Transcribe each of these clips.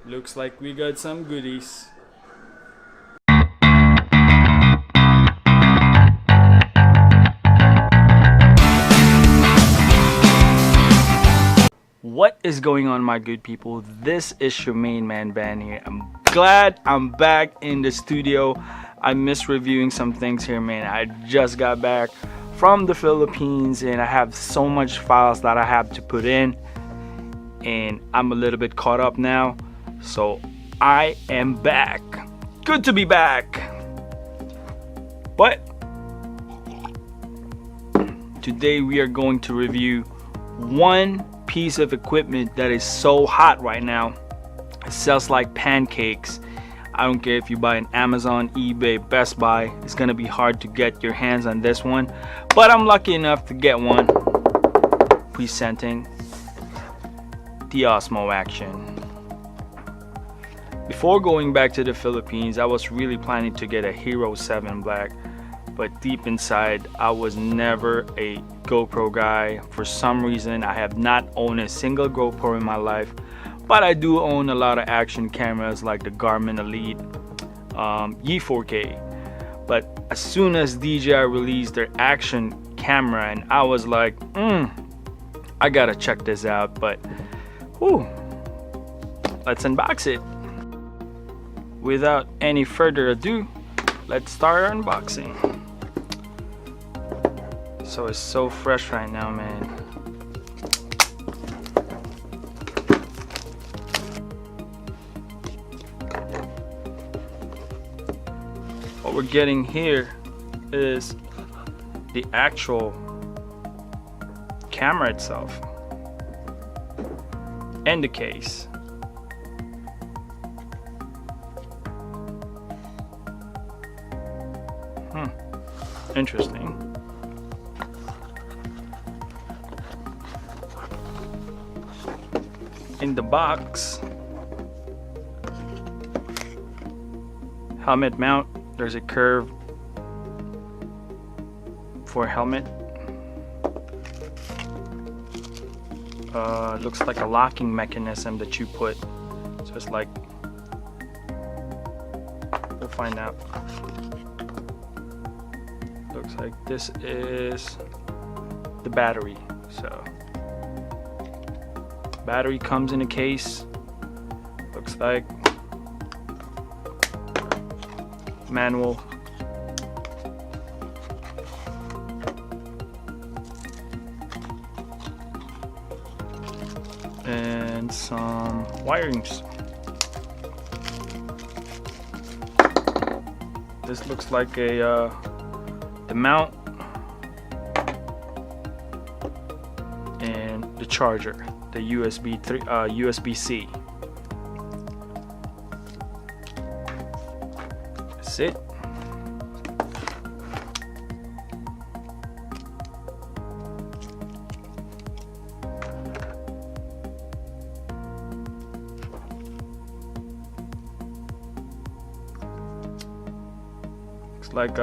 Looks like we got some goodies. What is going on, my good people? This is your main man Ben here. I'm glad I'm back in the studio. I miss reviewing some things here, man. I just got back from the Philippines and I have so much files that I have to put in, and I'm a little bit caught up now, so I am back. Good to be back. But today we are going to review one piece of equipment that is so hot right now. It sells like pancakes. I don't care if you buy an Amazon, eBay, Best Buy, it's gonna be hard to get your hands on this one, but I'm lucky enough to get one. Presenting the Osmo Action. Before going back to the Philippines, I was really planning to get a Hero 7 Black, but deep inside I was never a GoPro guy. For some reason I have not owned a single GoPro in my life, but I do own a lot of action cameras like the Garmin Elite E4K. But as soon as DJI released their action camera, and I was like, I gotta check this out. But whew, let's unbox it. Without any further ado, let's start our unboxing. So it's so fresh right now, man. What we're getting here is the actual camera itself and the case. Interesting. In the box, helmet mount. There's a curve for helmet. Looks like a locking mechanism that you put. So it's like, we'll find out. Looks like this is the battery. So battery comes in a case. Looks like manual. And some wirings. This looks like a the mount and the charger, the USB-C. That's it. Looks like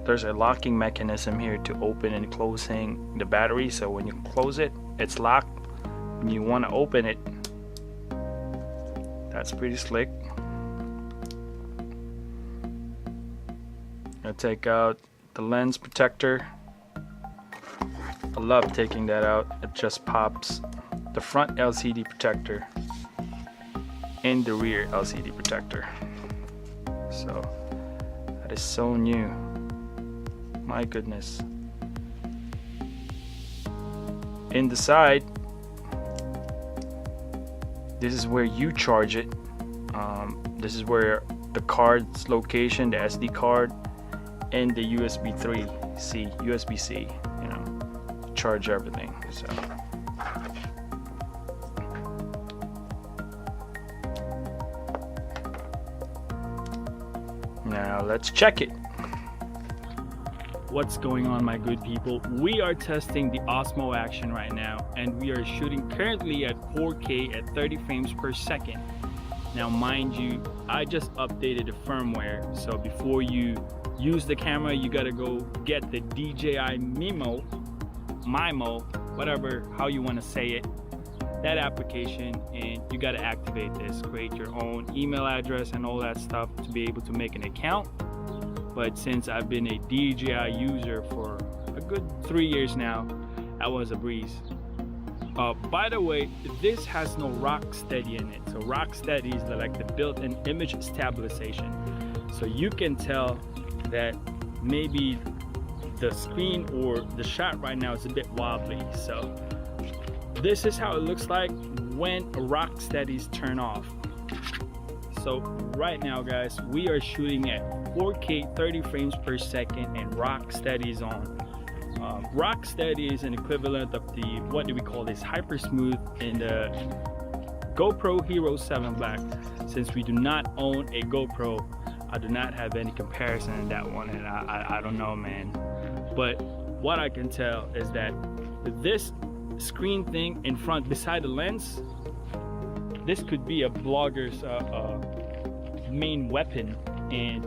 there's a locking mechanism here to open and closing the battery. So when you close it, it's locked. When you want to open it, that's pretty slick. I'll take out the lens protector. I love taking that out. It just pops. The front LCD protector and the rear LCD protector. So that is so new. My goodness. In the side, this is where you charge it. This is where the card's location, the SD card, and the USB-C, you know, charge everything. So now let's check it. What's going on, my good people? We are testing the Osmo Action right now, and we are shooting currently at 4K at 30 frames per second. Now mind you, I just updated the firmware, so before you use the camera, you gotta go get the DJI Mimo, whatever, how you want to say it, that application, and you got to activate this, create your own email address and all that stuff to be able to make an account. But since I've been a DJI user for a good 3 years now, that was a breeze. By the way, this has no Rocksteady in it. So Rocksteady is like the built-in image stabilization. So you can tell that maybe the screen or the shot right now is a bit wobbly. So this is how it looks like when Rocksteadies turn off. So right now, guys, we are shooting at 4K 30 frames per second and Rocksteady is on. Rocksteady is an equivalent of the, what do we call this, hyper smooth in the GoPro Hero 7 Black. Since we do not own a GoPro, I do not have any comparison in that one, and I don't know, man. But what I can tell is that this screen thing in front beside the lens, this could be a blogger's main weapon, and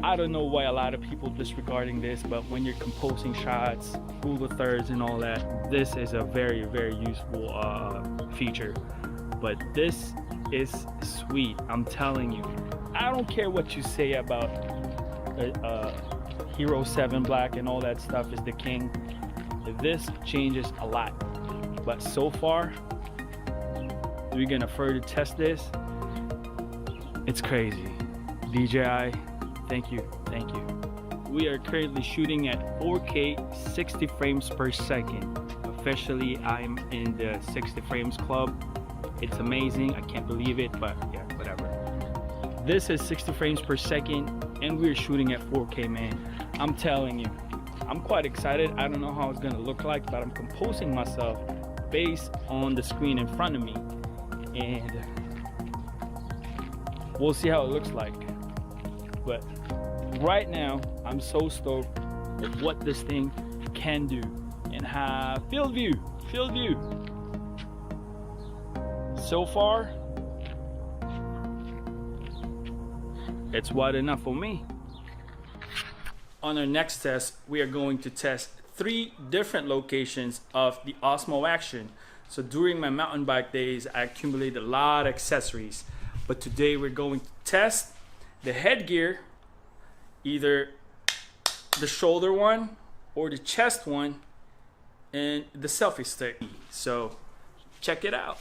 I don't know why a lot of people disregarding this, but when you're composing shots, Google thirds and all that, this is a very, very useful feature. But this is sweet, I'm telling you. I don't care what you say about Hero 7 Black and all that stuff is the king. This changes a lot. But so far, we're gonna further test this. It's crazy. DJI, thank you. We are currently shooting at 4K 60 frames per second. Officially, I'm in the 60 frames club. It's amazing, I can't believe it, but yeah, whatever. This is 60 frames per second and we're shooting at 4K, man. I'm telling you, I'm quite excited. I don't know how it's gonna look like, but I'm composing myself based on the screen in front of me, and we'll see how it looks like. But right now, I'm so stoked at what this thing can do and have field view. So far, it's wide enough for me. On our next test, we are going to test 3 different locations of the Osmo Action. So during my mountain bike days, I accumulated a lot of accessories. But today we're going to test the headgear, either the shoulder one or the chest one, and the selfie stick. So check it out.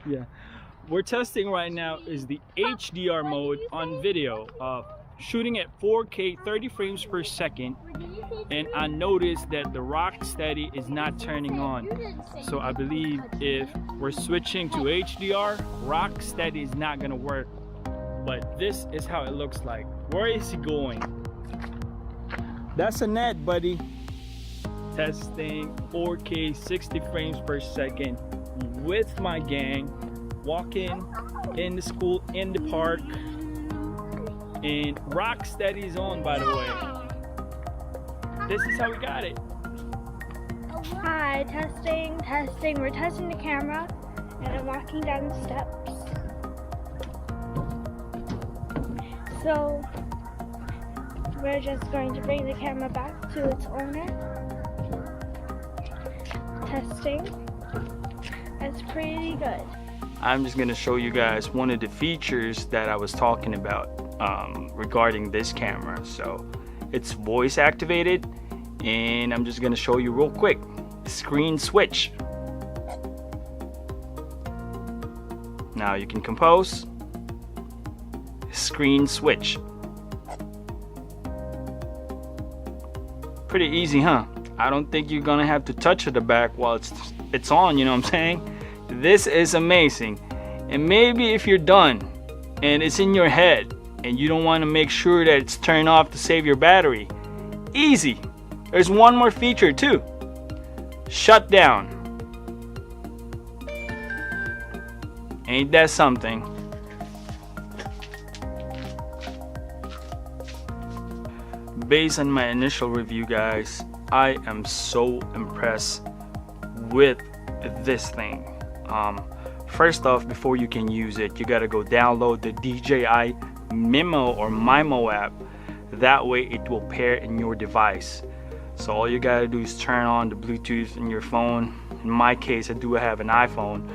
Yeah, we're testing right now is the HDR mode on video, shooting at 4K 30 frames per second, and I noticed that the Rocksteady is not turning on. So I believe if we're switching to HDR, Rocksteady is not gonna work. But this is how it looks like. Where is he going? That's a net, buddy. Testing 4K 60 frames per second with my gang, walking in the school, in the park, and Rocksteady's on, by the way. this is how we got it. Hi, testing. We're testing the camera, and I'm walking down the steps. So we're just going to bring the camera back to its owner. Testing. It's pretty good. I'm just gonna show you guys one of the features that I was talking about regarding this camera. So it's voice activated, and I'm just gonna show you real quick. Screen switch. Now you can compose. Screen switch. Pretty easy, huh? I don't think you're gonna have to touch the back while it's on, you know what I'm saying? This is amazing. And maybe if you're done and it's in your head and you don't want to make sure that it's turned off to save your battery, easy. There's one more feature too. Shut down. Ain't that something? Based on my initial review, guys, I am so impressed with this thing. First off, before you can use it, you gotta go download the DJI Mimo app. That way it will pair in your device. So all you gotta do is turn on the Bluetooth in your phone. In my case, I do have an iPhone,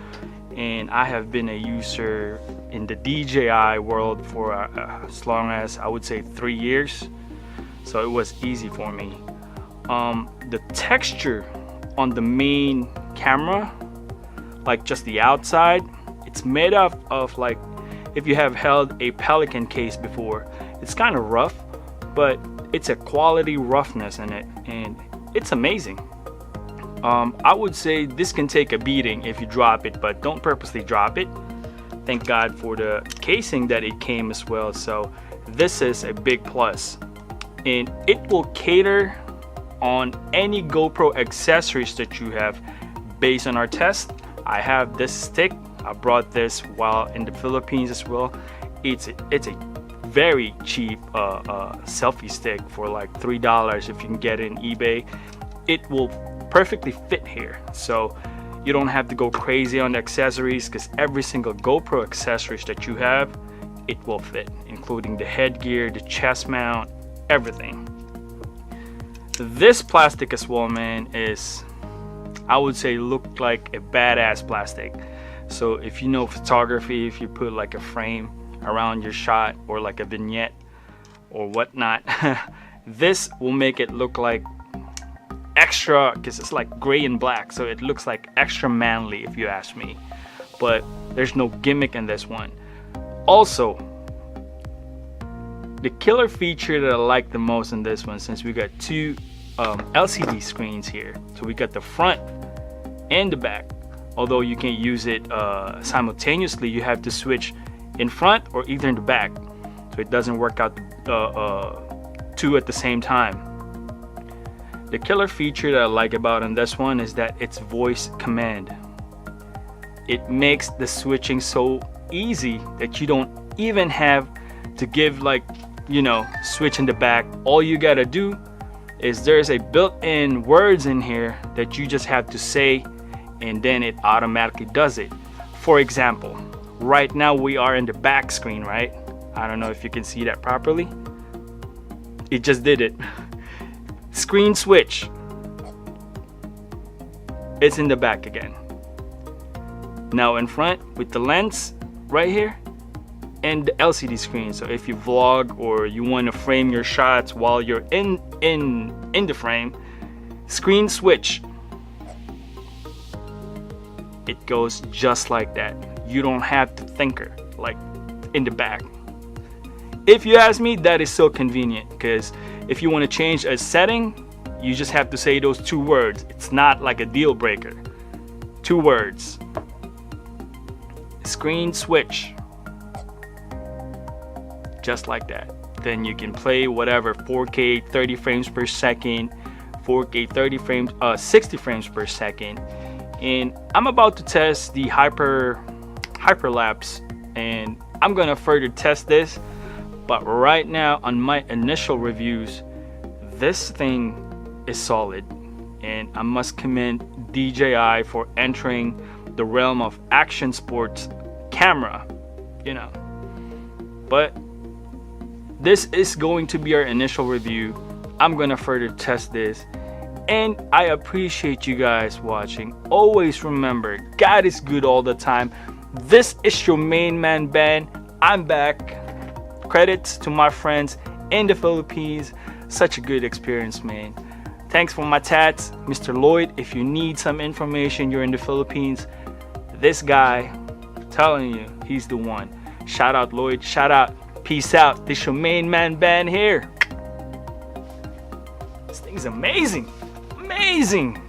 and I have been a user in the DJI world for as long as, I would say, 3 years. So it was easy for me. The texture on the main camera, like just the outside, it's made up of, like, if you have held a Pelican case before, it's kind of rough, but it's a quality roughness in it, and it's amazing. I would say this can take a beating if you drop it, but don't purposely drop it. Thank God for the casing that it came as well. So this is a big plus, and it will cater on any GoPro accessories that you have. Based on our test, I have this stick. I brought this while in the Philippines as well. It's a very cheap selfie stick for like $3 if you can get it in eBay. It will perfectly fit here, so you don't have to go crazy on the accessories, because every single GoPro accessories that you have, it will fit, including the headgear, the chest mount, everything. This plastic as well, man, is, I would say, look like a badass plastic. So if you know photography, if you put like a frame around your shot or like a vignette or whatnot, this will make it look like extra, because it's like gray and black, so it looks like extra manly if you ask me. But there's no gimmick in this one. Also, the killer feature that I like the most in this one, since we got two LCD screens here, so we got the front and the back. Although you can't use it simultaneously, you have to switch in front or either in the back, so it doesn't work out two at the same time. The killer feature that I like about in this one is that it's voice command. It makes the switching so easy that you don't even have to give, like, you know, switch in the back. All you gotta do is there's a built-in words in here that you just have to say, and then it automatically does it. For example, right now we are in the back screen, right? I don't know if you can see that properly. It just did it. Screen switch. It's in the back again. Now in front with the lens right here and the LCD screen. So if you vlog or you want to frame your shots while you're in the frame, screen switch. It goes just like that. You don't have to tinker like in the back. If you ask me, that is so convenient, because if you want to change a setting, you just have to say those 2 words. It's not like a deal breaker. 2 words. Screen switch. Just like that. Then you can play whatever 4K 30 frames per second, 4K 30 frames, 60 frames per second. And I'm about to test the hyperlapse, and I'm gonna further test this. But right now, on my initial reviews, this thing is solid, and I must commend DJI for entering the realm of action sports camera, you know. But this is going to be our initial review. I'm gonna further test this, and I appreciate you guys watching. Always remember, God is good all the time. This is your main man Ben. I'm back. Credits to my friends in the Philippines. Such a good experience, man. Thanks for my tats, Mr. Lloyd. If you need some information, you're in the Philippines, this guy, telling you, he's the one. Shout out Lloyd, shout out, peace out. This your main man Ben here. This thing's amazing, amazing.